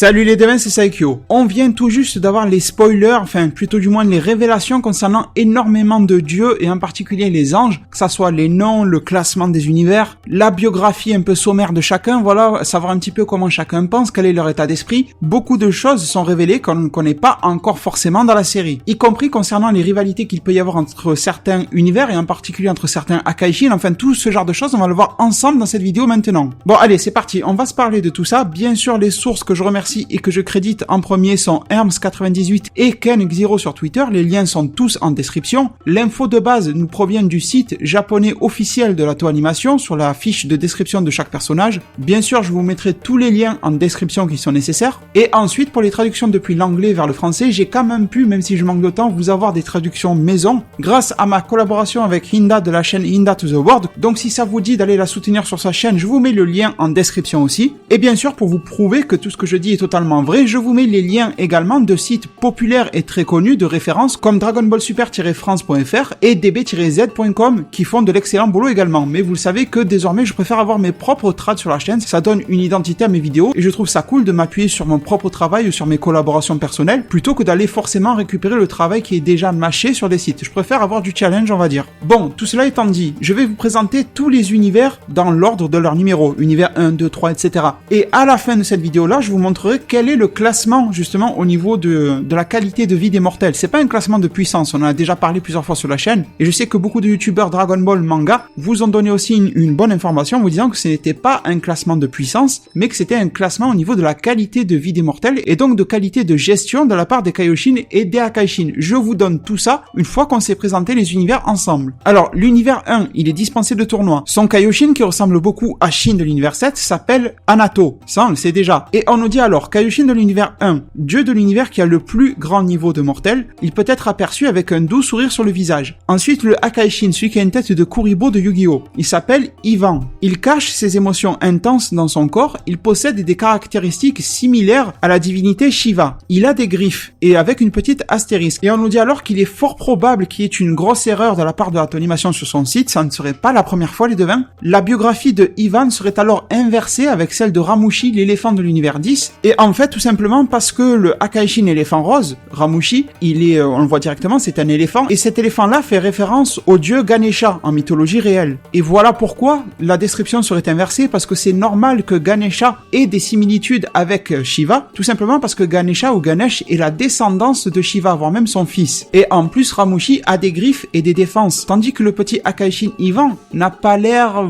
Salut les devins, c'est Saikyo. On vient tout juste d'avoir les spoilers, enfin plutôt du moins les révélations concernant énormément de dieux et en particulier les anges, que ça soit les noms, le classement des univers, la biographie un peu sommaire de chacun, voilà, savoir un petit peu comment chacun pense, quel est leur état d'esprit. Beaucoup de choses sont révélées qu'on ne connaît pas encore forcément dans la série, y compris concernant les rivalités qu'il peut y avoir entre certains univers et en particulier entre certains Akaishin, enfin tout ce genre de choses, on va le voir ensemble dans cette vidéo maintenant. Bon allez, c'est parti, on va se parler de tout ça. Bien sûr, les sources que je remercie et que je crédite en premier sont Herms98 et KenXero sur Twitter, les liens sont tous en description. L'info de base nous provient du site japonais officiel de l'Ato Animation sur la fiche de description de chaque personnage. Bien sûr, je vous mettrai tous les liens en description qui sont nécessaires. Et ensuite, pour les traductions depuis l'anglais vers le français, j'ai quand même pu, même si je manque de temps, vous avoir des traductions maison grâce à ma collaboration avec Hinda de la chaîne Hinda to the World. Donc si ça vous dit d'aller la soutenir sur sa chaîne, je vous mets le lien en description aussi. Et bien sûr, pour vous prouver que tout ce que je dis est totalement vrai, je vous mets les liens également de sites populaires et très connus de référence comme Dragon Ball Super-France.fr et db-z.com qui font de l'excellent boulot également. Mais vous le savez que désormais je préfère avoir mes propres trades sur la chaîne, ça donne une identité à mes vidéos et je trouve ça cool de m'appuyer sur mon propre travail ou sur mes collaborations personnelles plutôt que d'aller forcément récupérer le travail qui est déjà mâché sur des sites. Je préfère avoir du challenge, on va dire. Bon, tout cela étant dit, je vais vous présenter tous les univers dans l'ordre de leur numéro, univers 1, 2, 3, etc. Et à la fin de cette vidéo-là, je vous montrerai quel est le classement justement au niveau de la qualité de vie des mortels. C'est pas un classement de puissance, on en a déjà parlé plusieurs fois sur la chaîne, et je sais que beaucoup de youtubeurs Dragon Ball manga vous ont donné aussi une bonne information en vous disant que ce n'était pas un classement de puissance, mais que c'était un classement au niveau de la qualité de vie des mortels, et donc de qualité de gestion de la part des Kaioshin et des Akaishin. Je vous donne tout ça une fois qu'on s'est présenté les univers ensemble. Alors, l'univers 1, il est dispensé de tournoi. Son Kaioshin, qui ressemble beaucoup à Shin de l'univers 7, s'appelle Anato. Ça, on le sait déjà. Et on nous dit alors, Kaioshin de l'univers 1, dieu de l'univers qui a le plus grand niveau de mortel, il peut être aperçu avec un doux sourire sur le visage. Ensuite, le Akaishin, celui qui a une tête de Kuribo de Yu-Gi-Oh! Il s'appelle Ivan. Il cache ses émotions intenses dans son corps, il possède des caractéristiques similaires à la divinité Shiva. Il a des griffes, et avec une petite astérisque. Et on nous dit alors qu'il est fort probable qu'il y ait une grosse erreur de la part de l'Ato Animation sur son site, ça ne serait pas la première fois les devins. La biographie de Ivan serait alors inversée avec celle de Ramushi, l'éléphant de l'univers 10, et en fait tout simplement parce que le Akaishin éléphant rose, Ramushi, on le voit directement, c'est un éléphant, et cet éléphant-là fait référence au dieu Ganesha en mythologie réelle. Et voilà pourquoi la description serait inversée, parce que c'est normal que Ganesha ait des similitudes avec Shiva, tout simplement parce que Ganesha ou Ganesh est la descendance de Shiva, voire même son fils. Et en plus, Ramushi a des griffes et des défenses, tandis que le petit Akaishin Ivan n'a pas l'air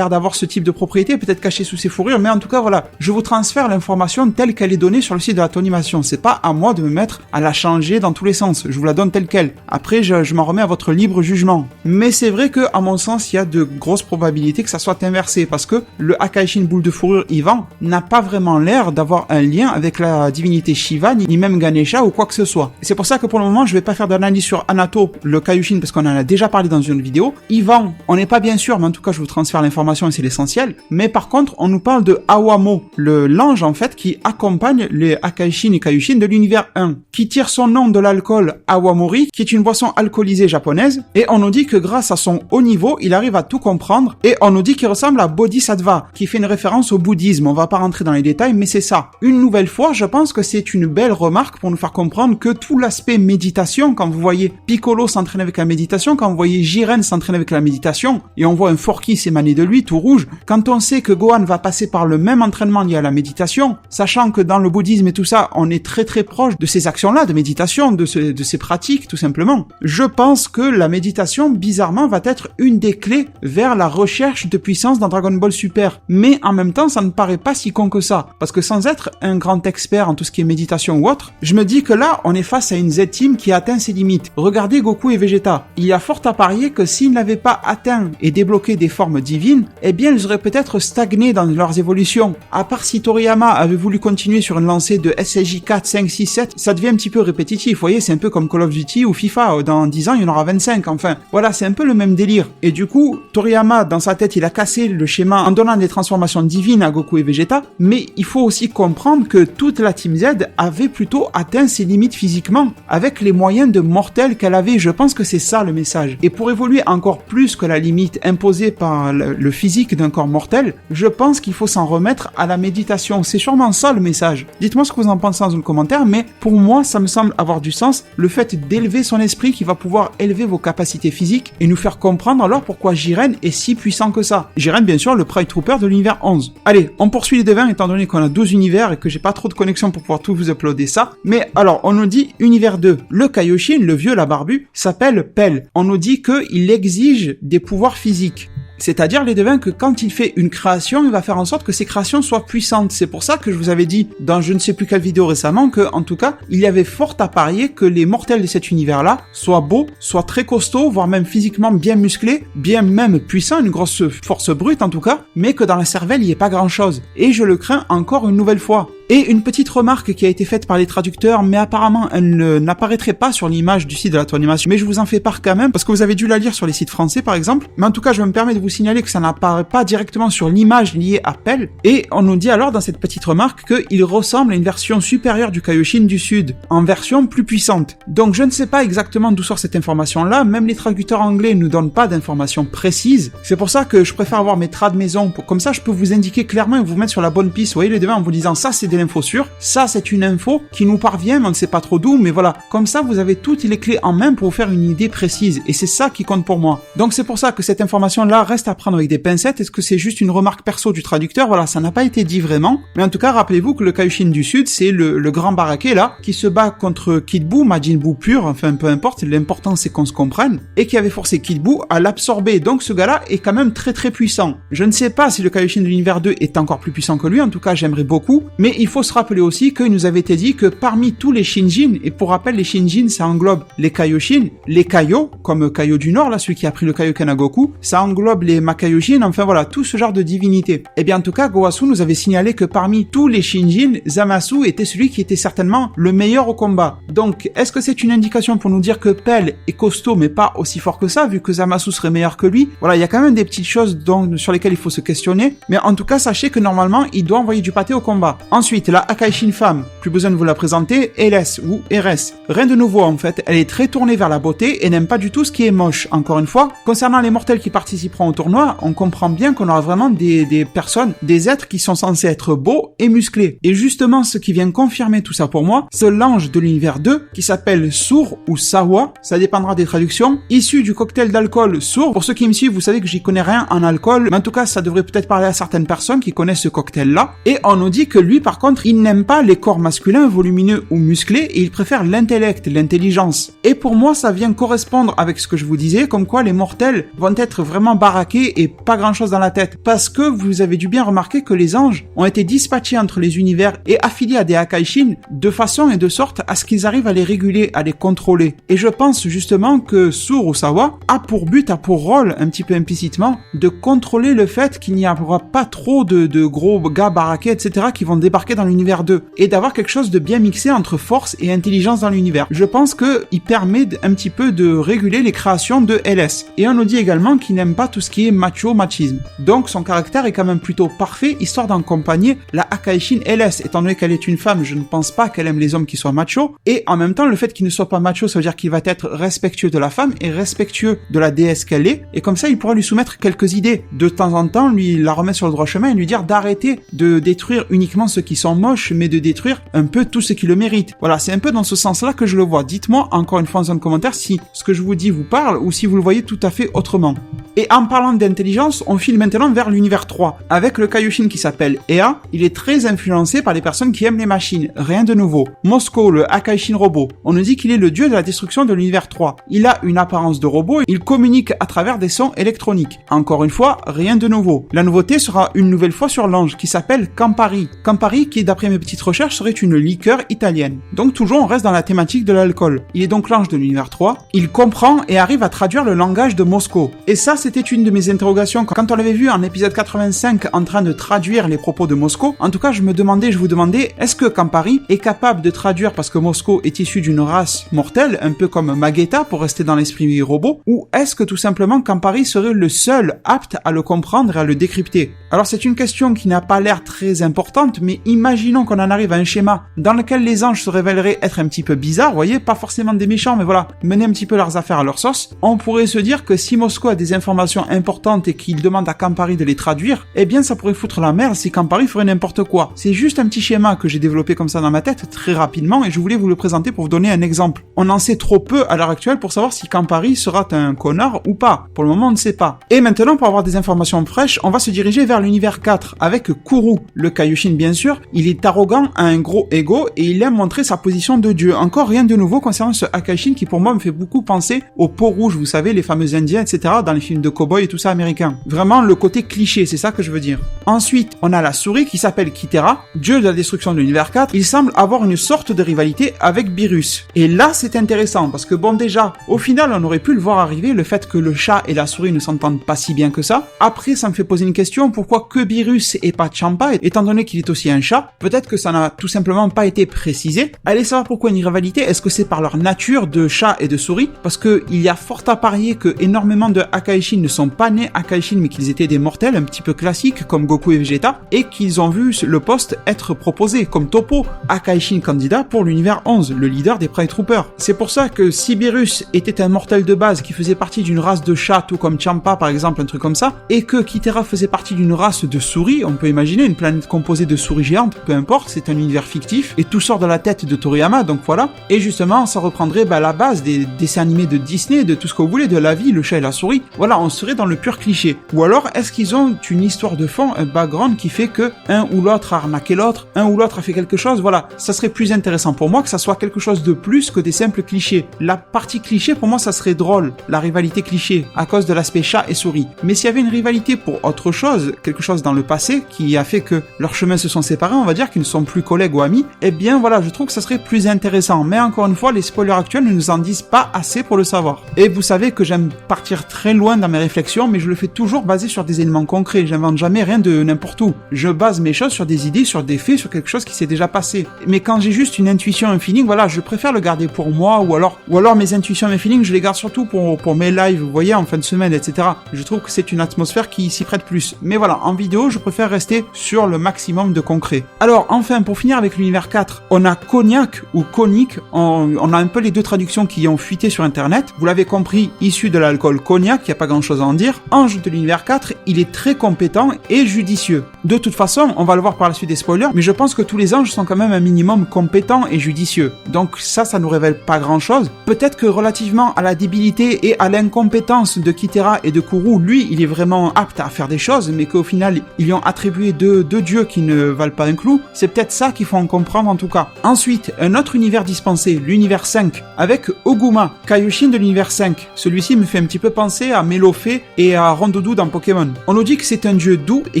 d'avoir ce type de propriété, peut-être caché sous ses fourrures, mais en tout cas voilà, je vous transfère l'information telle qu'elle est donnée sur le site de l'Ato Animation. C'est pas à moi de me mettre à la changer dans tous les sens, je vous la donne telle quelle. Après, je m'en remets à votre libre jugement. Mais c'est vrai que, à mon sens, il y a de grosses probabilités que ça soit inversé, parce que le Akaishin boule de fourrure Ivan n'a pas vraiment l'air d'avoir un lien avec la divinité Shiva, ni même Ganesha ou quoi que ce soit. Et c'est pour ça que pour le moment, je vais pas faire d'analyse sur Anato, le Kaioshin, parce qu'on en a déjà parlé dans une vidéo. Ivan, on n'est pas bien sûr, mais en tout cas, je vous transfère l'information et c'est l'essentiel. Mais par contre, on nous parle de Awamo, l'ange en fait qui accompagne les Akaishin et Kaioshin de l'univers 1, qui tire son nom de l'alcool Awamori, qui est une boisson alcoolisée japonaise, et on nous dit que grâce à son haut niveau, il arrive à tout comprendre, et on nous dit qu'il ressemble à Bodhisattva, qui fait une référence au bouddhisme. On va pas rentrer dans les détails, mais c'est ça. Une nouvelle fois, je pense que c'est une belle remarque pour nous faire comprendre que tout l'aspect méditation, quand vous voyez Piccolo s'entraîner avec la méditation, quand vous voyez Jiren s'entraîner avec la méditation, et on voit un Forky s'émaner de lui, tout rouge, quand on sait que Gohan va passer par le même entraînement lié à la méditation, sachant que dans le bouddhisme et tout ça, on est très très proche de ces actions-là, de méditation, de ces pratiques, tout simplement. Je pense que la méditation, bizarrement, va être une des clés vers la recherche de puissance dans Dragon Ball Super. Mais en même temps, ça ne paraît pas si con que ça. Parce que sans être un grand expert en tout ce qui est méditation ou autre, je me dis que là, on est face à une Z-Team qui a atteint ses limites. Regardez Goku et Vegeta. Il y a fort à parier que s'ils n'avaient pas atteint et débloqué des formes divines, eh bien, ils auraient peut-être stagné dans leurs évolutions. À part si Toriyama avait voulu continuer sur une lancée de SSJ 4, 5, 6, 7, ça devient un petit peu répétitif. Vous voyez, c'est un peu comme Call of Duty ou FIFA. Dans 10 ans, il y en aura 25. Enfin, voilà, c'est un peu le même délire. Et du coup, Toriyama, dans sa tête, il a cassé le schéma en donnant des transformations divines à Goku et Vegeta. Mais il faut aussi comprendre que toute la Team Z avait plutôt atteint ses limites physiquement, avec les moyens de mortel qu'elle avait. Je pense que c'est ça le message. Et pour évoluer encore plus que la limite imposée par le physique d'un corps mortel, je pense qu'il faut s'en remettre à la méditation. C'est sûrement ça ça le message. Dites-moi ce que vous en pensez dans un commentaire, mais pour moi, ça me semble avoir du sens, le fait d'élever son esprit qui va pouvoir élever vos capacités physiques et nous faire comprendre alors pourquoi Jiren est si puissant que ça. Jiren, bien sûr, le Pride Trooper de l'univers 11. Allez, on poursuit les devins étant donné qu'on a 12 univers et que j'ai pas trop de connexion pour pouvoir tout vous uploader ça. Mais alors, on nous dit univers 2. Le Kaioshin, le vieux, la barbu, s'appelle Pell. On nous dit qu'il exige des pouvoirs physiques. C'est-à-dire les devins que quand il fait une création, il va faire en sorte que ces créations soient puissantes. C'est pour ça que je vous avais dit dans je ne sais plus quelle vidéo récemment que, en tout cas, il y avait fort à parier que les mortels de cet univers-là soient beaux, soient très costauds, voire même physiquement bien musclés, bien même puissants, une grosse force brute en tout cas, mais que dans la cervelle il n'y ait pas grand-chose. Et je le crains encore une nouvelle fois. Et une petite remarque qui a été faite par les traducteurs, mais apparemment elle n'apparaîtrait pas sur l'image du site de la animation, mais je vous en fais part quand même, parce que vous avez dû la lire sur les sites français par exemple, mais en tout cas je me permets de vous signaler que ça n'apparaît pas directement sur l'image liée à Pell, et on nous dit alors dans cette petite remarque qu'il ressemble à une version supérieure du Kaioshin du Sud, en version plus puissante. Donc je ne sais pas exactement d'où sort cette information-là, même les traducteurs anglais ne nous donnent pas d'informations précises, c'est pour ça que je préfère avoir mes trad maison, comme ça je peux vous indiquer clairement et vous mettre sur la bonne piste, vous voyez les devins, en vous disant ça c'est l'info sûre, ça c'est une info qui nous parvient, mais on ne sait pas trop d'où, mais voilà, comme ça vous avez toutes les clés en main pour vous faire une idée précise, et c'est ça qui compte pour moi. Donc c'est pour ça que cette information-là reste à prendre avec des pincettes. Est-ce que c'est juste une remarque perso du traducteur? Voilà, ça n'a pas été dit vraiment, mais en tout cas rappelez-vous que le Kaioshin du Sud, c'est le grand baraquet là, qui se bat contre Kid Buu, Majin Buu pur, enfin peu importe, l'important c'est qu'on se comprenne, et qui avait forcé Kid Buu à l'absorber, donc ce gars-là est quand même très très puissant. Je ne sais pas si le Kaioshin de l'univers 2 est encore plus puissant que lui, en tout cas j'aimerais beaucoup, mais il faut se rappeler aussi qu'il nous avait été dit que parmi tous les Shinjin, et pour rappel les Shinjin ça englobe les Kaioshin, les Kaio, comme Kaio du Nord là, celui qui a pris le Kaioken à Goku, ça englobe les Makaioshin, enfin voilà, tout ce genre de divinité. Et bien en tout cas Gowasu nous avait signalé que parmi tous les Shinjin, Zamasu était celui qui était certainement le meilleur au combat. Donc est-ce que c'est une indication pour nous dire que Pell est costaud mais pas aussi fort que ça, vu que Zamasu serait meilleur que lui? Voilà, il y a quand même des petites choses sur lesquelles il faut se questionner, mais en tout cas sachez que normalement il doit envoyer du pâté au combat. Ensuite la Akaishin femme, plus besoin de vous la présenter, Eles ou Eres. Rien de nouveau en fait, elle est très tournée vers la beauté et n'aime pas du tout ce qui est moche. Encore une fois, concernant les mortels qui participeront au tournoi, on comprend bien qu'on aura vraiment des personnes, des êtres qui sont censés être beaux et musclés. Et justement, ce qui vient confirmer tout ça pour moi, c'est l'ange de l'univers 2 qui s'appelle Sour ou Sawa, ça dépendra des traductions, issu du cocktail d'alcool Sour. Pour ceux qui me suivent, vous savez que j'y connais rien en alcool, mais en tout cas, ça devrait peut-être parler à certaines personnes qui connaissent ce cocktail-là. Et on nous dit que lui, par contre, il n'aime pas les corps masculins volumineux ou musclés et il préfère l'intellect, l'intelligence. Et pour moi, ça vient correspondre avec ce que je vous disais, comme quoi les mortels vont être vraiment baraqués et pas grand-chose dans la tête. Parce que vous avez dû bien remarquer que les anges ont été dispatchés entre les univers et affiliés à des Akaishin de façon et de sorte à ce qu'ils arrivent à les réguler, à les contrôler. Et je pense justement que Sour ou Sawa a pour but, a pour rôle, un petit peu implicitement, de contrôler le fait qu'il n'y aura pas trop de gros gars baraqués, etc. qui vont débarquer dans l'univers 2. Et d'avoir quelque chose de bien mixé entre force et intelligence dans l'univers. Je pense qu'il permet un petit peu de réguler les créations de LS. Et on nous dit également qu'il n'aime pas tout ce qui est macho-machisme. Donc son caractère est quand même plutôt parfait, histoire d'accompagner la Akaishin LS. Étant donné qu'elle est une femme, je ne pense pas qu'elle aime les hommes qui soient machos. Et en même temps, le fait qu'il ne soit pas macho, ça veut dire qu'il va être respectueux de la femme et respectueux de la déesse qu'elle est. Et comme ça, il pourra lui soumettre quelques idées. De temps en temps, lui la remettre sur le droit chemin et lui dire d'arrêter de détruire uniquement ceux qui sont moches, mais de détruire un peu tout ce qui le mérite. Voilà, c'est un peu dans ce sens-là que je le vois. Dites-moi encore une fois en zone commentaire si ce que je vous dis vous parle ou si vous le voyez tout à fait autrement. Et en parlant d'intelligence, on file maintenant vers l'univers 3. Avec le Kaioshin qui s'appelle Ea, il est très influencé par les personnes qui aiment les machines. Rien de nouveau. Mosco, le Akaishin robot. On nous dit qu'il est le dieu de la destruction de l'univers 3. Il a une apparence de robot, il communique à travers des sons électroniques. Encore une fois, rien de nouveau. La nouveauté sera une nouvelle fois sur l'ange qui s'appelle Campari. Campari qui, d'après mes petites recherches, serait une liqueur italienne. Donc toujours on reste dans la thématique de l'alcool. Il est donc l'ange de l'univers 3. Il comprend et arrive à traduire le langage de Mosco. Et ça, c'était une de mes interrogations quand on l'avait vu en épisode 85 en train de traduire les propos de Mosco. En tout cas, je vous demandais, est-ce que Campari est capable de traduire parce que Mosco est issu d'une race mortelle, un peu comme Magetta pour rester dans l'esprit robot, ou est-ce que tout simplement Campari serait le seul apte à le comprendre et à le décrypter? Alors c'est une question qui n'a pas l'air très importante, mais imaginons qu'on en arrive à un schéma dans lequel les anges se révéleraient être un petit peu bizarres, vous voyez, pas forcément des méchants, mais voilà, mener un petit peu leurs affaires à leur sauce. On pourrait se dire que si Mosco a des informations informations importantes et qu'il demande à Campari de les traduire, eh bien ça pourrait foutre la merde si Campari ferait n'importe quoi. C'est juste un petit schéma que j'ai développé comme ça dans ma tête très rapidement et je voulais vous le présenter pour vous donner un exemple. On en sait trop peu à l'heure actuelle pour savoir si Campari sera un connard ou pas. Pour le moment, on ne sait pas. Et maintenant, pour avoir des informations fraîches, on va se diriger vers l'univers 4 avec Kuru. Le Kaioshin, bien sûr, il est arrogant, a un gros ego et il aime montrer sa position de dieu. Encore rien de nouveau concernant ce Akaishin qui pour moi me fait beaucoup penser aux peaux rouges, vous savez, les fameux indiens, etc. dans les films de cow-boys et tout ça américains. Vraiment le côté cliché, c'est ça que je veux dire. Ensuite, on a la souris qui s'appelle Kitera, dieu de la destruction de l'univers 4. Il semble avoir une sorte de rivalité avec Beerus. Et là, c'est intéressant parce que bon, déjà, au final, on aurait pu le voir arriver, le fait que le chat et la souris ne s'entendent pas si bien que ça. Après, ça me fait poser une question, pourquoi que Beerus et pas Champa, étant donné qu'il est aussi un chat? Peut-être que ça n'a tout simplement pas été précisé. Allez savoir pourquoi une rivalité, est-ce que c'est par leur nature de chat et de souris? Parce que il y a fort à parier que énormément de Akaishin ne sont pas nés Akaishin, mais qu'ils étaient des mortels un petit peu classiques, comme Goku et Vegeta, et qu'ils ont vu le poste être proposé, comme Toppo, Akaishin candidat pour l'univers 11, le leader des Pride Troopers. C'est pour ça que si Beerus était un mortel de base qui faisait partie d'une race de chats, tout comme Champa par exemple, un truc comme ça, et que Kitera faisait partie d'une race de souris, on peut imaginer une planète composée de souris géantes, peu importe, c'est un univers fictif, et tout sort de la tête de Toriyama, donc voilà. Et justement, ça reprendrait la base des dessins animés de Disney, de tout ce que vous voulez, de la vie, le chat et la souris. Voilà, on serait dans le pur cliché. Ou alors, est-ce qu'ils ont une histoire de fond, un background qui fait que un ou l'autre a arnaqué l'autre, un ou l'autre a fait quelque chose, voilà. Ça serait plus intéressant pour moi que ça soit quelque chose de plus que des simples clichés. La partie cliché, pour moi, ça serait drôle, la rivalité cliché, à cause de l'aspect chat et souris. Mais s'il y avait une rivalité pour autre chose, quelque chose dans le passé, qui a fait que leurs chemins se sont séparés, on va dire qu'ils ne sont plus collègues ou amis, eh bien voilà, je trouve que ça serait plus intéressant. Mais encore une fois, les spoilers actuels ne nous en disent pas assez pour le savoir. Et vous savez que j'aime partir très loin dans mes réflexions, mais je le fais toujours basé sur des éléments concrets. J'invente jamais rien de n'importe où. Je base mes choses sur des idées, sur des faits, sur quelque chose qui s'est déjà passé. Mais quand j'ai juste une intuition, un feeling, voilà, je préfère le garder pour moi, ou alors mes intuitions, mes feelings, je les garde surtout pour mes lives, vous voyez, en fin de semaine, etc. Je trouve que c'est une atmosphère qui s'y prête plus. Mais voilà, en vidéo, je préfère rester sur le maximum de concret. Alors, enfin, pour finir avec l'univers 4, on a Cognac ou Conic, on a un peu les deux traductions qui ont fuité sur internet. Vous l'avez compris, issu de l'alcool cognac, il n'y a pas grand chose à en dire. Ange de l'univers 4, il est très compétent et judicieux. De toute façon, on va le voir par la suite des spoilers, mais je pense que tous les anges sont quand même un minimum compétents et judicieux. Donc ça nous révèle pas grand chose. Peut-être que relativement à la débilité et à l'incompétence de Kitera et de Kuru, lui, il est vraiment apte à faire des choses, mais qu'au final, ils lui ont attribué deux dieux qui ne valent pas un clou. C'est peut-être ça qu'il faut en comprendre en tout cas. Ensuite, un autre univers dispensé, l'univers 5, avec Oguma, Kaioshin de l'univers 5. Celui-ci me fait un petit peu penser à Melofé et à Rondoudou dans Pokémon. On nous dit que c'est un dieu doux et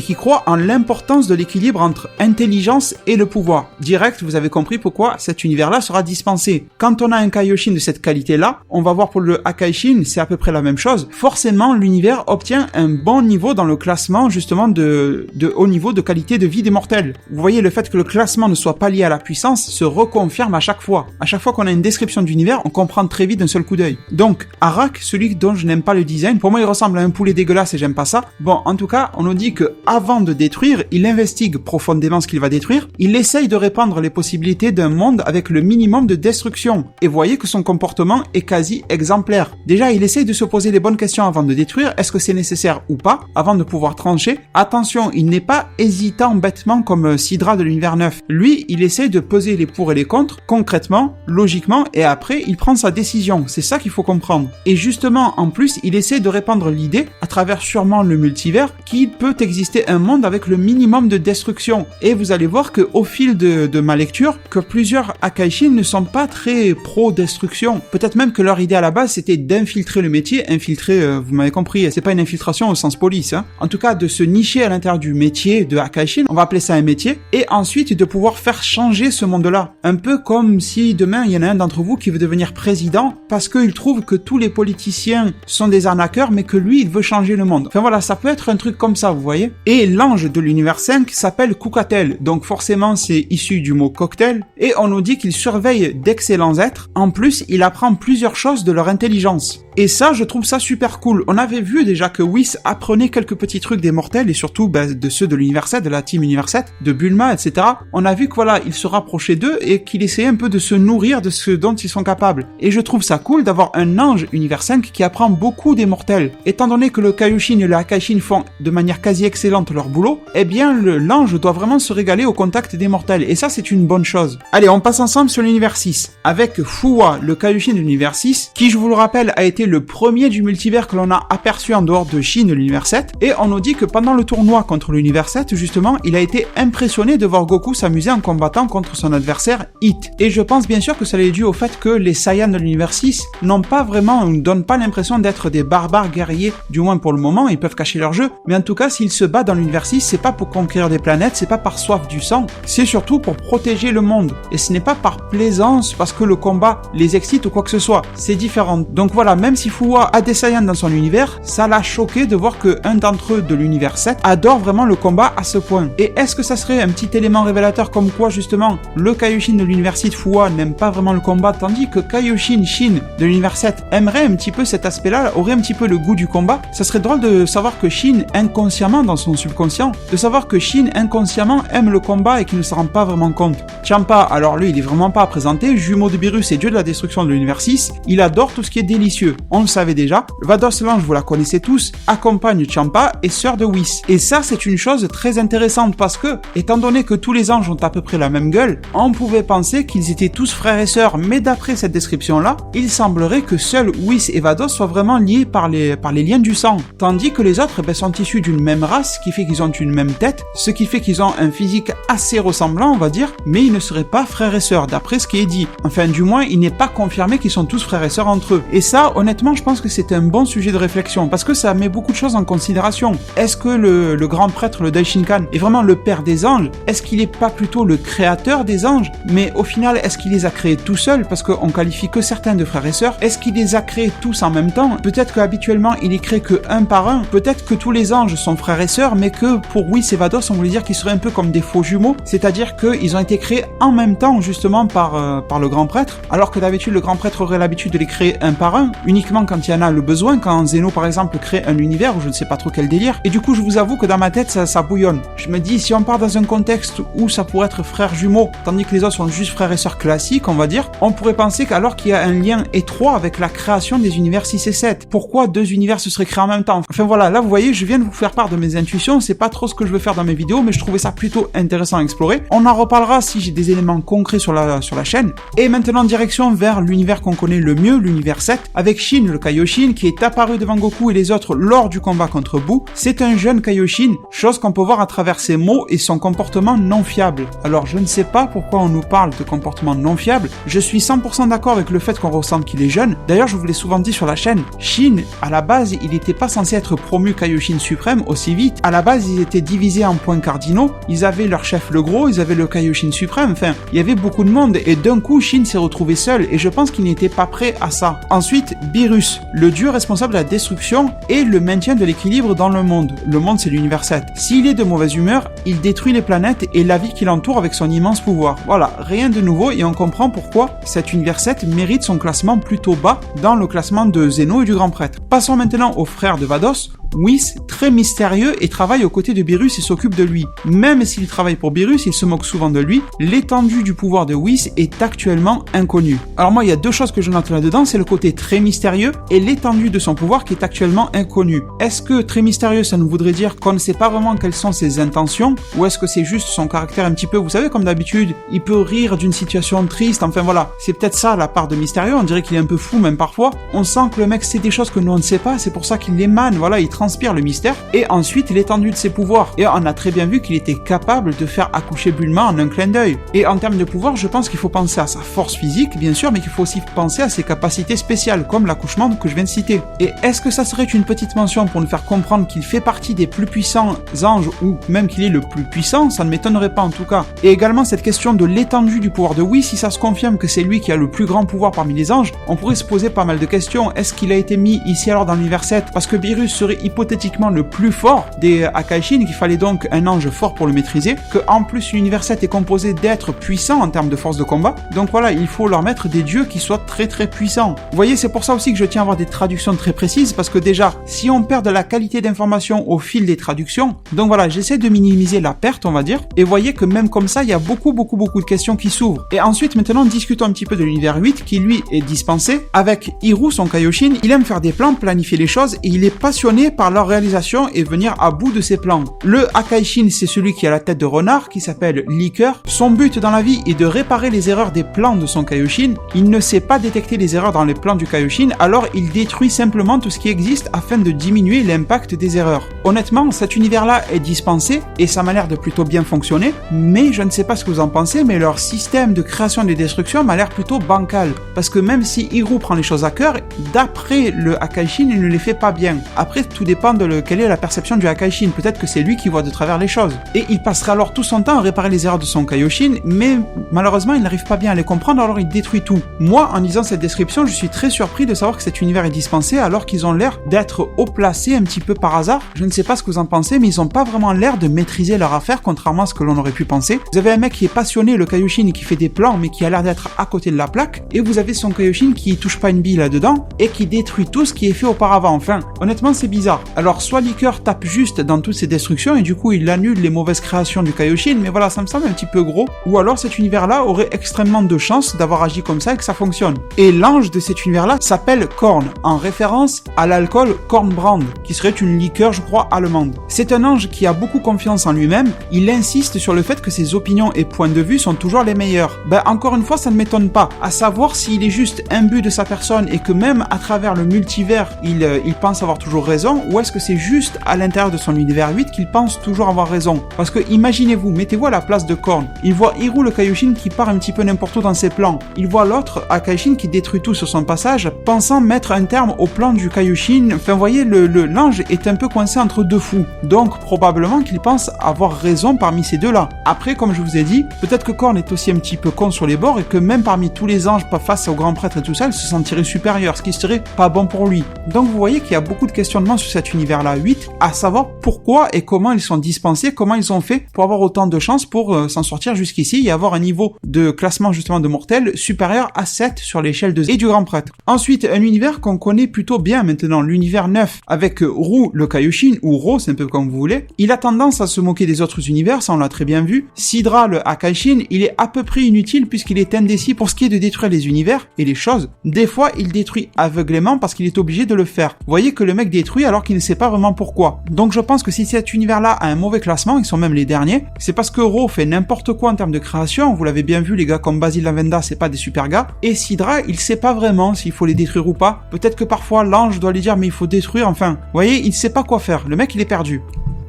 qui croit en l'importance de l'équilibre entre intelligence et le pouvoir. Direct, vous avez compris pourquoi cet univers-là sera dispensé. Quand on a un Kaioshin de cette qualité-là, on va voir pour le Akaishin, c'est à peu près la même chose. Forcément, l'univers obtient un bon niveau dans le classement, justement, de haut niveau de qualité de vie des mortels. Vous voyez, le fait que le classement ne soit pas lié à la puissance se reconfirme à chaque fois. À chaque fois qu'on a une description d'univers, on comprend très vite d'un seul coup d'œil. Donc, Arak, celui dont je n'aime pas le design, pour moi il ressemble à un poulet dégueulasse et j'aime pas ça. Bon, en tout cas, on nous dit que avant de détruire, il investigue profondément ce qu'il va détruire, il essaye de répandre les possibilités d'un monde avec le minimum de destruction. Et vous voyez que son comportement est quasi exemplaire. Déjà, il essaye de se poser les bonnes questions avant de détruire, est-ce que c'est nécessaire ou pas, avant de pouvoir trancher. Attention, il n'est pas hésitant bêtement comme Sidra de l'univers 9. Lui, il essaye de peser les pour et les contre, concrètement, logiquement, et après, il prend sa décision. C'est ça qu'il faut comprendre. Et justement, en plus, il essaie de répandre l'idée, à travers sûrement le multivers, qu'il peut exister un monde avec le minimum de destruction. Et vous allez voir que au fil de ma lecture, que plusieurs Akaishin ne sont pas très pro-destruction. Peut-être même que leur idée à la base, c'était d'infiltrer le métier. Infiltrer, vous m'avez compris, c'est pas une infiltration au sens police, hein. En tout cas, de se nicher à l'intérieur du métier de Akaishin, on va appeler ça un métier, et ensuite de pouvoir faire changer ce monde-là. Un peu comme si demain, il y en a un d'entre vous qui veut devenir président parce qu'il trouve que tous les politiciens sont des arnaqueurs, mais que lui, il veut changer le monde. Enfin voilà, ça peut être un truc comme ça, vous voyez. Et l'ange de l'univers 5 s'appelle Kukatel, donc forcément c'est issu du mot cocktail, et on nous dit qu'il surveille d'excellents êtres. En plus, il apprend plusieurs choses de leur intelligence. Et ça, je trouve ça super cool. On avait vu déjà que Whis apprenait quelques petits trucs des mortels, et surtout de ceux de l'univers 7, de la team univers 7, de Bulma, etc. On a vu que voilà, il se rapprochait d'eux et qu'il essayait un peu de se nourrir de ce dont ils sont capables. Et je trouve ça cool d'avoir un ange univers 5 qui apprend beaucoup des mortels. exceptionnel. Étant donné que le Kaioshin et le Hakaishin font de manière quasi excellente leur boulot, eh bien l'ange doit vraiment se régaler au contact des mortels, et ça c'est une bonne chose. Allez, on passe ensemble sur l'univers 6, avec Fuwa, le Kaioshin de l'univers 6, qui je vous le rappelle a été le premier du multivers que l'on a aperçu en dehors de Shin de l'univers 7, et on nous dit que pendant le tournoi contre l'univers 7, justement, il a été impressionné de voir Goku s'amuser en combattant contre son adversaire Hit. Et je pense bien sûr que ça est dû au fait que les Saiyans de l'univers 6 n'ont pas vraiment, ne donnent pas l'impression d'être des barbares guerriers, du moins pour le moment, ils peuvent cacher leur jeu, mais en tout cas, s'ils se battent dans l'univers 6, c'est pas pour conquérir des planètes, c'est pas par soif du sang, c'est surtout pour protéger le monde. Et ce n'est pas par plaisance, parce que le combat les excite ou quoi que ce soit, c'est différent. Donc voilà, même si Fuwa a des Saiyans dans son univers, ça l'a choqué de voir que un d'entre eux de l'univers 7 adore vraiment le combat à ce point. Et est-ce que ça serait un petit élément révélateur comme quoi justement le Kaioshin de l'univers 6 Fuwa n'aime pas vraiment le combat, tandis que Kaioshin Shin de l'univers 7 aimerait un petit peu cet aspect-là, aurait un petit peu le goût du combat? Ça serait drôle de savoir que Shin inconsciemment dans son subconscient, de savoir que Shin inconsciemment aime le combat et qu'il ne se rend pas vraiment compte. Champa, alors lui il est vraiment pas à présenter, jumeau de Beerus et dieu de la destruction de l'univers 6, il adore tout ce qui est délicieux. On le savait déjà, Vados l'ange, vous la connaissez tous, accompagne Champa et sœur de Whis. Et ça c'est une chose très intéressante parce que, étant donné que tous les anges ont à peu près la même gueule, on pouvait penser qu'ils étaient tous frères et sœurs, mais d'après cette description-là, il semblerait que seuls Whis et Vados soient vraiment liés par les liens du sang. Tandis que les autres sont issus d'une même race, ce qui fait qu'ils ont une même tête, ce qui fait qu'ils ont un physique assez ressemblant, on va dire, mais ils ne seraient pas frères et sœurs, d'après ce qui est dit. Enfin, du moins, il n'est pas confirmé qu'ils sont tous frères et sœurs entre eux. Et ça, honnêtement, je pense que c'est un bon sujet de réflexion, parce que ça met beaucoup de choses en considération. Est-ce que le grand prêtre, le Daishinkan, est vraiment le père des anges? Est-ce qu'il n'est pas plutôt le créateur des anges? Mais au final, est-ce qu'il les a créés tout seul? Parce qu'on qualifie que certains de frères et sœurs. Est-ce qu'il les a créés tous en même temps? Peut-être qu'habituellement, il les crée que un par un. Peut-être que tous les anges sont frères et sœurs, mais que pour Whis et Vados, on voulait dire qu'ils seraient un peu comme des faux jumeaux, c'est-à-dire qu'ils ont été créés en même temps, justement, par le grand prêtre, alors que d'habitude, le grand prêtre aurait l'habitude de les créer un par un, uniquement quand il y en a le besoin, quand Zeno, par exemple, crée un univers, ou je ne sais pas trop quel délire, et du coup, je vous avoue que dans ma tête, ça bouillonne. Je me dis, si on part dans un contexte où ça pourrait être frères jumeaux, tandis que les autres sont juste frères et sœurs classiques, on va dire, on pourrait penser qu'alors qu'il y a un lien étroit avec la création des univers 6 et 7, pourquoi deux univers se seraient créés en même temps? Enfin voilà, là vous voyez, je viens de vous faire part de mes intuitions, c'est pas trop ce que je veux faire dans mes vidéos, mais je trouvais ça plutôt intéressant à explorer. On en reparlera si j'ai des éléments concrets sur la chaîne. Et maintenant direction vers l'univers qu'on connaît le mieux, l'univers 7, avec Shin, le Kaioshin, qui est apparu devant Goku et les autres lors du combat contre Buu. C'est un jeune Kaioshin, chose qu'on peut voir à travers ses mots et son comportement non fiable. Alors je ne sais pas pourquoi on nous parle de comportement non fiable, je suis 100% d'accord avec le fait qu'on ressente qu'il est jeune. D'ailleurs je vous l'ai souvent dit sur la chaîne, Shin, à la base, il n'était pas censé être promu Kaioshin suprême aussi vite. À la base, ils étaient divisés en points cardinaux, ils avaient leur chef le gros, ils avaient le Kaioshin suprême, enfin, il y avait beaucoup de monde, et d'un coup, Shin s'est retrouvé seul, et je pense qu'il n'était pas prêt à ça. Ensuite, Beerus, le dieu responsable de la destruction et le maintien de l'équilibre dans le monde. Le monde, c'est l'univers 7. S'il est de mauvaise humeur, il détruit les planètes et la vie qui l'entoure avec son immense pouvoir. Voilà, rien de nouveau, et on comprend pourquoi cet univers 7 mérite son classement plutôt bas dans le classement de Zeno et du grand prêtre. Passons maintenant aux frères de Vados. Whis, très mystérieux et travaille aux côtés de Beerus et s'occupe de lui. Même s'il travaille pour Beerus, il se moque souvent de lui. L'étendue du pouvoir de Whis est actuellement inconnue. Alors moi, il y a deux choses que je note là-dedans, c'est le côté très mystérieux et l'étendue de son pouvoir qui est actuellement inconnue. Est-ce que très mystérieux, ça nous voudrait dire qu'on ne sait pas vraiment quelles sont ses intentions, ou est-ce que c'est juste son caractère un petit peu, vous savez, comme d'habitude, il peut rire d'une situation triste, enfin voilà, c'est peut-être ça la part de mystérieux, on dirait qu'il est un peu fou même parfois. On sent que le mec sait des choses que nous on ne sait pas, c'est pour ça qu'il émane, voilà, il transpire le mystère, et ensuite l'étendue de ses pouvoirs. Et on a très bien vu qu'il était capable de faire accoucher Bulma en un clin d'œil. Et en termes de pouvoir, je pense qu'il faut penser à sa force physique, bien sûr, mais qu'il faut aussi penser à ses capacités spéciales, comme l'accouchement que je viens de citer. Et est-ce que ça serait une petite mention pour nous faire comprendre qu'il fait partie des plus puissants anges, ou même qu'il est le plus puissant? Ça ne m'étonnerait pas en tout cas. Et également cette question de l'étendue du pouvoir de Whis, si ça se confirme que c'est lui qui a le plus grand pouvoir parmi les anges, on pourrait se poser pas mal de questions. Est-ce qu'il a été mis ici alors dans l'univers 7 parce que Beerus serait hyper hypothétiquement le plus fort des Akaishin, qu'il fallait donc un ange fort pour le maîtriser, que en plus l'univers 7 est composé d'êtres puissants en termes de force de combat, donc voilà, il faut leur mettre des dieux qui soient très très puissants. Vous voyez, c'est pour ça aussi que je tiens à avoir des traductions très précises, parce que déjà, si on perd de la qualité d'information au fil des traductions, donc voilà, j'essaie de minimiser la perte, on va dire, et voyez que même comme ça, il y a beaucoup de questions qui s'ouvrent. Et ensuite, maintenant, discutons un petit peu de l'univers 8, qui lui est dispensé. Avec Hiru, son Kaioshin, il aime faire des plans, planifier les choses, et il est passionné par leur réalisation et venir à bout de ses plans. Le Akaishin, c'est celui qui a la tête de renard, qui s'appelle Liqueur. Son but dans la vie est de réparer les erreurs des plans de son Kaioshin. Il ne sait pas détecter les erreurs dans les plans du Kaioshin, alors il détruit simplement tout ce qui existe afin de diminuer l'impact des erreurs. Honnêtement, cet univers-là est dispensé, et ça m'a l'air de plutôt bien fonctionner, mais je ne sais pas ce que vous en pensez, mais leur système de création et de destruction m'a l'air plutôt bancal. Parce que même si Hiru prend les choses à cœur, d'après le Akaishin, il ne les fait pas bien. Après, tout dépend de quelle est la perception du Akaishin. Peut-être que c'est lui qui voit de travers les choses. Et il passerait alors tout son temps à réparer les erreurs de son Kaioshin, mais malheureusement, il n'arrive pas bien à les comprendre, alors il détruit tout. Moi, en lisant cette description, je suis très surpris de savoir que cet univers est dispensé, alors qu'ils ont l'air d'être haut placés un petit peu par hasard. Je ne sais pas ce que vous en pensez, mais ils n'ont pas vraiment l'air de maîtriser leur affaire, contrairement à ce que l'on aurait pu penser. Vous avez un mec qui est passionné, le Kaioshin, qui fait des plans, mais qui a l'air d'être à côté de la plaque, et vous avez son Kaioshin qui touche pas une bille là-dedans, et qui détruit tout ce qui est fait auparavant. Enfin, honnêtement, c'est bizarre. Alors, soit Liqueur tape juste dans toutes ces destructions, et du coup, il annule les mauvaises créations du Kaioshin, mais voilà, ça me semble un petit peu gros. Ou alors, cet univers-là aurait extrêmement de chance d'avoir agi comme ça et que ça fonctionne. Et l'ange de cet univers-là s'appelle Korn, en référence à l'alcool Kornbrand, qui serait une liqueur, je crois, allemande. C'est un ange qui a beaucoup confiance en lui-même, il insiste sur le fait que ses opinions et points de vue sont toujours les meilleurs. Encore une fois, ça ne m'étonne pas, à savoir s'il est juste imbu de sa personne et que même à travers le multivers, il pense avoir toujours raison, ou est-ce que c'est juste à l'intérieur de son univers 8 qu'il pense toujours avoir raison. Parce que imaginez-vous, mettez-vous à la place de Korn, il voit Hiru le Kaioshin qui part un petit peu n'importe où dans ses plans, il voit l'autre Akaishin qui détruit tout sur son passage, pensant mettre un terme au plan du Kaioshin. Enfin, vous voyez, l'ange est un peu coincé entre deux fous, donc probablement qu'il pense avoir raison parmi ces deux-là. Après, comme je vous ai dit, peut-être que Korn est aussi un petit peu con sur les bords et que même parmi tous les anges pas face au grand prêtre et tout ça, il se sentirait supérieur, ce qui serait pas bon pour lui. Donc vous voyez qu'il y a beaucoup de questionnements sur cet univers-là 8, à savoir pourquoi et comment ils sont dispensés, comment ils ont fait pour avoir autant de chances pour s'en sortir jusqu'ici et avoir un niveau de classement justement de mortel supérieur à 7 sur l'échelle de Z et du grand prêtre. Ensuite, un univers qu'on connaît plutôt bien maintenant, l'univers 9, avec Ru le Kaioshin, ou Ro, c'est un peu comme vous voulez. Il a tendance à se moquer des autres univers, ça on l'a très bien vu. Sidra le Akaishin, il est à peu près inutile puisqu'il est indécis pour ce qui est de détruire les univers et les choses. Des fois, il détruit aveuglément parce qu'il est obligé de le faire. Vous voyez que le mec détruit alors qu'il ne sait pas vraiment pourquoi. Donc je pense que si cet univers-là a un mauvais classement, ils sont même les derniers, c'est parce que Ro fait n'importe quoi en termes de création, vous l'avez bien vu, les gars comme Basil Lavenda, c'est pas des super gars, et Sidra, il sait pas vraiment s'il faut les détruire ou pas. Peut-être que parfois l'ange doit lui dire mais il faut détruire, enfin, vous voyez, il sait pas quoi faire, le mec il est perdu.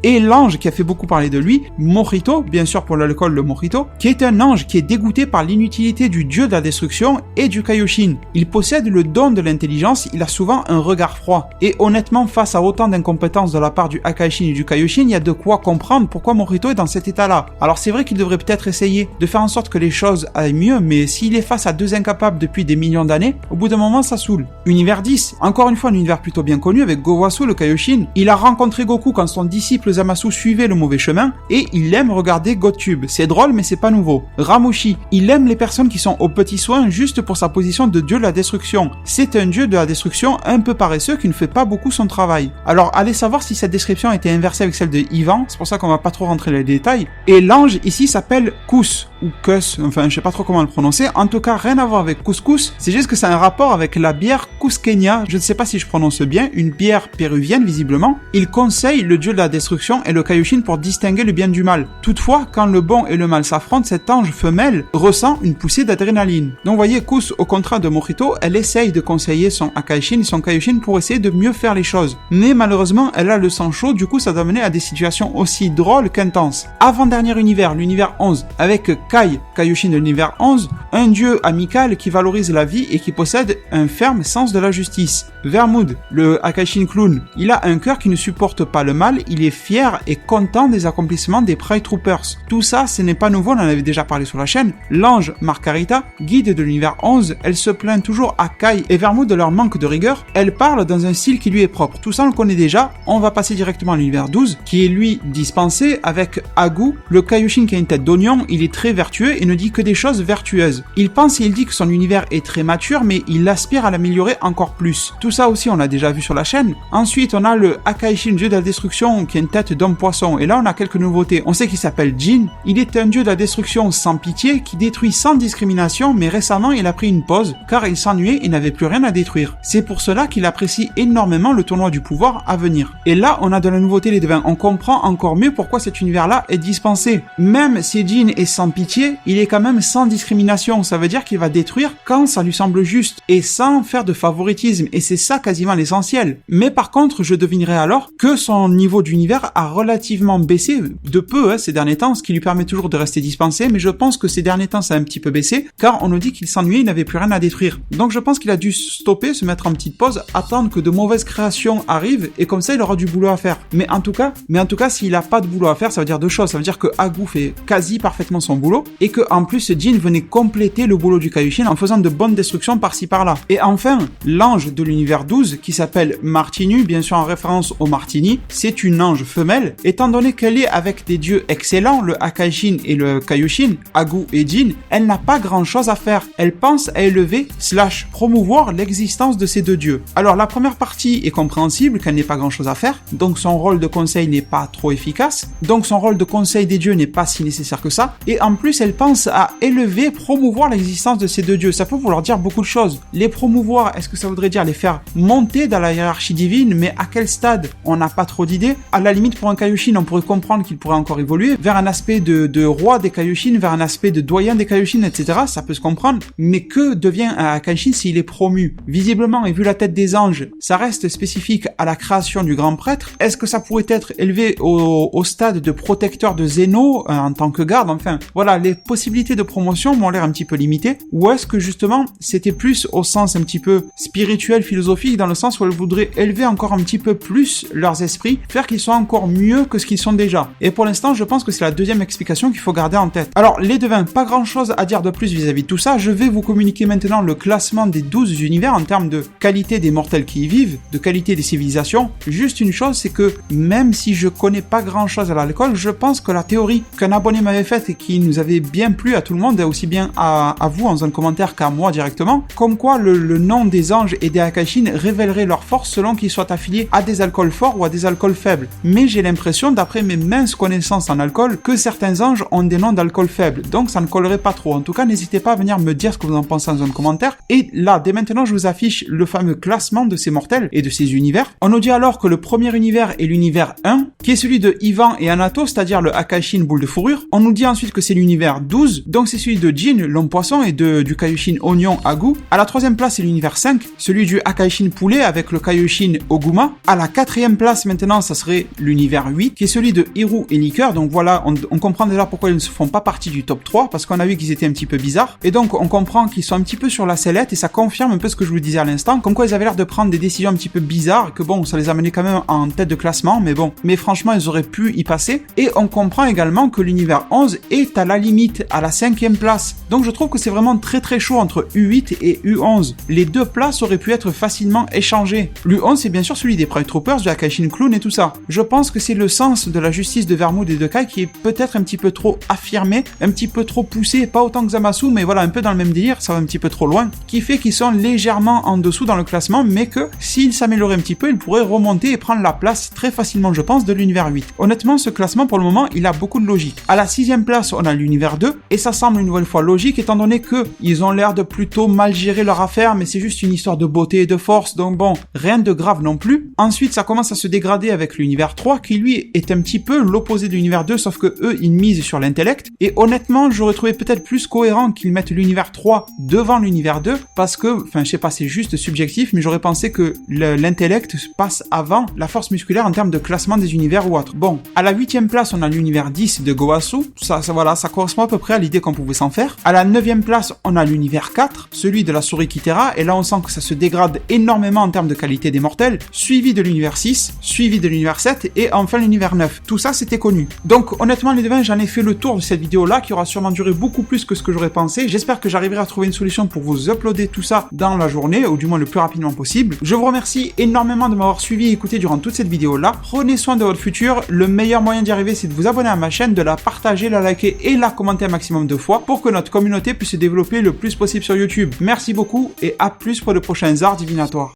Et l'ange qui a fait beaucoup parler de lui, Morito, bien sûr pour l'alcool le Morito, qui est un ange qui est dégoûté par l'inutilité du dieu de la destruction et du Kaioshin. Il possède le don de l'intelligence, il a souvent un regard froid. Et honnêtement, face à autant d'incompétence de la part du Akaishin et du Kaioshin, il y a de quoi comprendre pourquoi Morito est dans cet état-là. Alors c'est vrai qu'il devrait peut-être essayer de faire en sorte que les choses aillent mieux, mais s'il est face à deux incapables depuis des millions d'années, au bout d'un moment ça saoule. Univers 10, encore une fois un univers plutôt bien connu avec Gowasu le Kaioshin. Il a rencontré Goku quand son disciple Zamasu suivait le mauvais chemin et il aime regarder GoTube. C'est drôle mais c'est pas nouveau. Ramushi, il aime les personnes qui sont aux petits soins juste pour sa position de dieu de la destruction. C'est un dieu de la destruction un peu paresseux qui ne fait pas beaucoup son travail. Alors allez savoir si cette description a été inversée avec celle de Ivan, c'est pour ça qu'on va pas trop rentrer dans les détails. Et l'ange ici s'appelle Kus ou Kus, enfin je sais pas trop comment le prononcer, en tout cas rien à voir avec couscous, c'est juste que c'est un rapport avec la bière Cusqueña, je ne sais pas si je prononce bien, une bière péruvienne visiblement. Il conseille le dieu de la destruction et le Kaioshin pour distinguer le bien du mal. Toutefois, quand le bon et le mal s'affrontent, cet ange femelle ressent une poussée d'adrénaline. Donc vous voyez, Kus, au contraire de Morito, elle essaye de conseiller son Akaishin et son Kaioshin pour essayer de mieux faire les choses. Mais malheureusement, elle a le sang chaud, du coup ça doit mener à des situations aussi drôles qu'intenses. Avant-dernier univers, l'univers 11, avec Kai, Kaioshin de l'univers 11, un dieu amical qui valorise la vie et qui possède un ferme sens de la justice. Vermood, le Akaishin Clown, il a un cœur qui ne supporte pas le mal, il est fier et content des accomplissements des Pride Troopers. Tout ça, ce n'est pas nouveau, on en avait déjà parlé sur la chaîne. L'ange Margarita, guide de l'univers 11, elle se plaint toujours à Kai et Vermood de leur manque de rigueur, elle parle dans un style qui lui est propre. Tout ça on le connaît déjà, on va passer directement à l'univers 12, qui est lui dispensé avec Agu, le Kaioshin qui a une tête d'oignon, il est très vertueux et ne dit que des choses vertueuses. Il pense et il dit que son univers est très mature, mais il aspire à l'améliorer encore plus. Tout ça aussi on l'a déjà vu sur la chaîne. Ensuite on a le Akaishin, dieu de la destruction, qui a une tête d'homme poisson, et là on a quelques nouveautés. On sait qu'il s'appelle Jin, il est un dieu de la destruction sans pitié, qui détruit sans discrimination, mais récemment il a pris une pause, car il s'ennuyait et n'avait plus rien à détruire. C'est pour cela qu'il apprécie énormément le tournoi du pouvoir à venir. Et là on a de la nouveauté les devins, on comprend encore mieux pourquoi cet univers-là est dispensé. Même si Jin est sans pitié, il est quand même sans discrimination, ça veut dire qu'il va détruire quand ça lui semble juste, et sans faire de favoritisme, et c'est ça quasiment l'essentiel. Mais par contre, je devinerais alors que son niveau d'univers a relativement baissé, de peu ces derniers temps, ce qui lui permet toujours de rester dispensé, mais je pense que ces derniers temps ça a un petit peu baissé, car on nous dit qu'il s'ennuyait, il n'avait plus rien à détruire. Donc je pense qu'il a dû stopper, se mettre en petite pause, attendre que de mauvaises créations arrivent, et comme ça il aura du boulot à faire. Mais en tout cas, s'il a pas de boulot à faire, ça veut dire deux choses. Ça veut dire que Agu fait quasi parfaitement son boulot, et que en plus Jin venait compléter le boulot du Kaioshin en faisant de bonnes destructions par-ci par-là. Et enfin, l'ange de l'univers 12, qui s'appelle Martinu, bien sûr en référence au Martini, c'est une ange femelle, étant donné qu'elle est avec des dieux excellents, le Akaishin et le Kaioshin, Agu et Jin, elle n'a pas grand-chose à faire. Elle pense à élever / promouvoir l'existence de ces deux dieux. Alors la première partie est compréhensible, qu'elle n'ait pas grand-chose à faire, donc son rôle de conseil n'est pas trop efficace, donc son rôle de conseil des dieux n'est pas si nécessaire que ça, et en plus elle pense à élever, promouvoir l'existence de ces deux dieux. Ça peut vouloir dire beaucoup de choses. Les promouvoir, est-ce que ça voudrait dire les faire monter dans la hiérarchie divine, mais à quel stade? On n'a pas trop d'idées. À la limite, pour un Kaioshin, on pourrait comprendre qu'il pourrait encore évoluer vers un aspect de roi des Kaioshin, vers un aspect de doyen des Kaioshin, etc. Ça peut se comprendre, mais que devient un Kaioshin s'il est promu? Visiblement, et vu la tête des anges, ça reste spécifique à la création du grand prêtre. Est-ce que ça pourrait être élevé au stade de protecteur de Zeno en tant que garde? Enfin, voilà, les possibilités de promotion m'ont l'air un petit peu limitées. Ou est-ce que justement, c'était plus au sens un petit peu spirituel, philosophique, dans le sens où elles voudraient élever encore un petit peu plus leurs esprits, faire qu'ils soient encore mieux que ce qu'ils sont déjà. Et pour l'instant, je pense que c'est la deuxième explication qu'il faut garder en tête. Alors, les devins, pas grand chose à dire de plus vis-à-vis de tout ça. Je vais vous communiquer maintenant le classement des 12 univers en termes de qualité des mortels qui y vivent, de qualité des civilisations. Juste une chose, c'est que même si je connais pas grand chose à l'alcool, je pense que la théorie qu'un abonné m'avait faite et qui nous avait bien plu à tout le monde, et aussi bien à vous en un commentaire qu'à moi directement, comme quoi le nom des anges et des Akaishin révélerait leur force selon qu'ils soient affiliés à des alcools forts ou à des alcools faibles. Mais j'ai l'impression, d'après mes minces connaissances en alcool, que certains anges ont des noms d'alcool faibles, donc ça ne collerait pas trop. En tout cas, n'hésitez pas à venir me dire ce que vous en pensez dans un commentaire. Et là, dès maintenant, je vous affiche le fameux classement de ces mortels et de ces univers. On nous dit alors que le premier univers est l'univers 1, qui est celui de Ivan et Anato, c'est-à-dire le Akaishin boule de fourrure. On nous dit ensuite que c'est l'univers 12, donc c'est celui de Jin, l'homme poisson, et du Kaioshin oignon Agu. À la troisième place, c'est l'univers 5, celui du Akaishin poulet avec le Kaioshin Oguma. À la quatrième place, maintenant, ça serait l'univers 8, qui est celui de Hiru et Liqueur. Donc voilà, on comprend déjà pourquoi ils ne font pas partie du top 3, parce qu'on a vu qu'ils étaient un petit peu bizarres. Et donc, on comprend qu'ils sont un petit peu sur la sellette, et ça confirme un peu ce que je vous disais à l'instant, comme quoi ils avaient l'air de prendre des décisions un petit peu bizarres, que bon, ça les amenait quand même en tête de classement, mais bon. Mais franchement, ils auraient pu y passer. Et on comprend également que l'univers 11 est à la limite, à la 5e place. Donc je trouve que c'est vraiment très très chaud entre U8 et U11. Les deux places auraient pu être facilement échangées. L'U11, c'est bien sûr celui des Pride Troopers, du Akaishin Clown et tout ça. Je pense que c'est le sens de la justice de Vermood et de Kai qui est peut-être un petit peu trop affirmé, un petit peu trop poussé, pas autant que Zamasu, mais voilà, un peu dans le même délire, ça va un petit peu trop loin, qui fait qu'ils sont légèrement en dessous dans le classement, mais que s'ils s'amélioraient un petit peu, ils pourraient remonter et prendre la place très facilement, je pense, de l'univers 8. Honnêtement, ce classement, pour le moment, il a beaucoup de logique. À la 6e place, on a l'univers 2, et ça semble une nouvelle fois logique, étant donné que ils ont l'air de plutôt mal gérer leur affaire, mais c'est juste une histoire de beauté et de force, donc bon, rien de grave non plus. Ensuite, ça commence à se dégrader avec l'univers 3, qui lui est un petit peu l'opposé de l'univers 2, sauf que eux, ils misent sur l'intellect, et honnêtement, j'aurais trouvé peut-être plus cohérent qu'ils mettent l'univers 3 devant l'univers 2, parce que, enfin, je sais pas, c'est juste subjectif, mais j'aurais pensé que l'intellect passe avant la force musculaire en termes de classement des univers ou autre. Bon, à la 8e place, on a l'univers 10 de Goasu, ça voilà, ça correspond à peu près à l'idée qu'on pouvait s'en faire. À la 9e place, on a l'univers 4, celui de la souris Kythera, et là on sent que ça se dégrade énormément en termes de qualité des mortels, suivi de l'univers 6, suivi de l'univers 7, et enfin l'univers 9. Tout ça, c'était connu. Donc honnêtement les devins, j'en ai fait le tour de cette vidéo-là, qui aura sûrement duré beaucoup plus que ce que j'aurais pensé. J'espère que j'arriverai à trouver une solution pour vous uploader tout ça dans la journée, ou du moins le plus rapidement possible. Je vous remercie énormément de m'avoir suivi et écouté durant toute cette vidéo-là. Prenez soin de votre futur. Le meilleur moyen d'y arriver, c'est de vous abonner à ma chaîne, de la partager, la liker et la commenter un maximum de fois pour que notre communauté puisse se développer le plus possible sur YouTube. Merci beaucoup et à plus pour de prochains arts divinatoires.